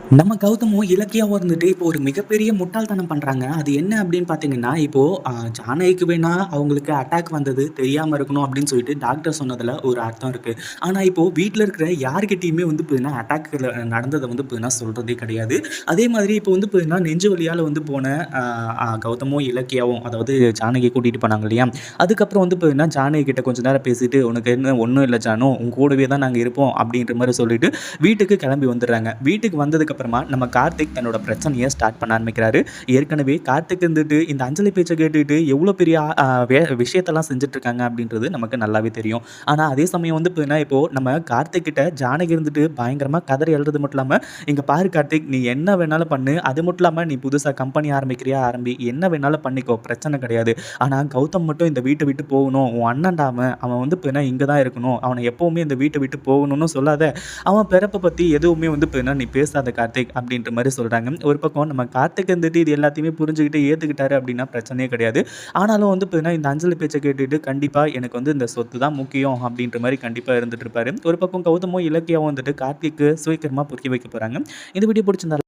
நம்ம கௌதமும் இலக்கியாவும் இருந்துட்டு இப்போ ஒரு மிகப்பெரிய முட்டாள்தனம் பண்றாங்க. அது என்ன அப்படின்னு பார்த்தீங்கன்னா, இப்போ ஜானகிக்கு வேணா அவங்களுக்கு அட்டாக் வந்தது தெரியாம இருக்கணும் அப்படின்னு சொல்லிட்டு டாக்டர் சொன்னதுல ஒரு அர்த்தம் இருக்கு. ஆனா இப்போ வீட்ல இருக்கிற யார்கிட்டயுமே வந்து பார்த்தீங்கன்னா, அட்டாக்ல நடந்தத வந்து பார்த்தீங்கன்னா சொல்றதே கிடையாது. அதே மாதிரி இப்போ வந்து பார்த்தீங்கன்னா, நெஞ்சு வலியால வந்து போன அ அ கௌதமும், இலக்கியாவும் அதாவது ஜானகிய கூட்டிட்டு போனாங்க இல்லையா? அதுக்கப்புறம் வந்து பார்த்தீங்கன்னா, ஜானகி கிட்ட கொஞ்ச நேரம் பேசிட்டு, "உனக்கு என்ன ஒண்ணும் இல்ல ஜானு, உன் கூடவே தான் நாங்க இருப்போம்" அப்படின்ற மாரி சொல்லிட்டு வீட்டுக்கு கிளம்பி வந்துடுறாங்க. வீட்டுக்கு வந்ததுக்கு அப்புறமா நம்ம கார்த்திக் தன்னோட பிரச்சனைய ஸ்டார்ட் பண்ண ஆரம்பிக்கிறாரு. ஏற்கனவே கார்த்திக் இருந்துட்டு இந்த அஞ்சலி பேச்ச கேட்டுட்டு எவ்வளோ பெரிய விஷயத்தெல்லாம் செஞ்சுட்டு இருக்காங்க அப்படின்றது நமக்கு நல்லாவே தெரியும். ஆனா அதே சமயம் வந்து பார்த்தீங்கன்னா, இப்போ நம்ம கார்த்திக் கிட்ட ஜானகி இருந்துட்டு பயங்கரமா கதறி அழுறது மட்டும் இல்லாம, "இங்க பாரு கார்த்திக், நீ என்ன வேணாலும் பண்ணு. அது மட்டும் இல்லாம நீ புதுசா கம்பெனி ஆரம்பிக்கிறியா ஆரம்பி. என்ன வேணாலும் பண்ணிக்கோ. பிரச்சனை கிடையாது. ஆனா கௌதம் மட்டும் இந்த வீட்ட விட்டு போகணும். உன் அண்ணன்டா அவன். அவன் வந்து பார்த்தீங்கன்னா இங்க தான் இருக்கணும். அவன எப்பவுமே இந்த வீட்ட விட்டு போகணும்னு சொல்லாத. அவன் பிறப்ப பத்தி எதுவுமே வந்து இப்ப என்ன நீ பேசாத கார்த்திக் அப்படின்ற மாரி சொல்றாங்க. ஒரு பக்கம் நம்ம கார்த்திக் வந்துட்டு இது எல்லாத்தையுமே புரிஞ்சுகிட்டு ஏத்துக்கிட்டாரு அப்படின்னா பிரச்சனையே கிடையாது. ஆனாலும் வந்து பார்த்தீங்கன்னா, இந்த அஞ்சலி பேச்ச கேட்டுட்டு கண்டிப்பா எனக்கு வந்து இந்த சொத்து தான் முக்கியம் அப்படின்ற மாரி கண்டிப்பா இருந்துட்டு இருப்பாரு. ஒரு பக்கம் கௌதமும், இலக்கியாவும் வந்துட்டு கார்த்திக்கு சீக்கிரமா புரிய வைக்க போறாங்க. இந்த வீடியோ பிடிச்சிருந்தா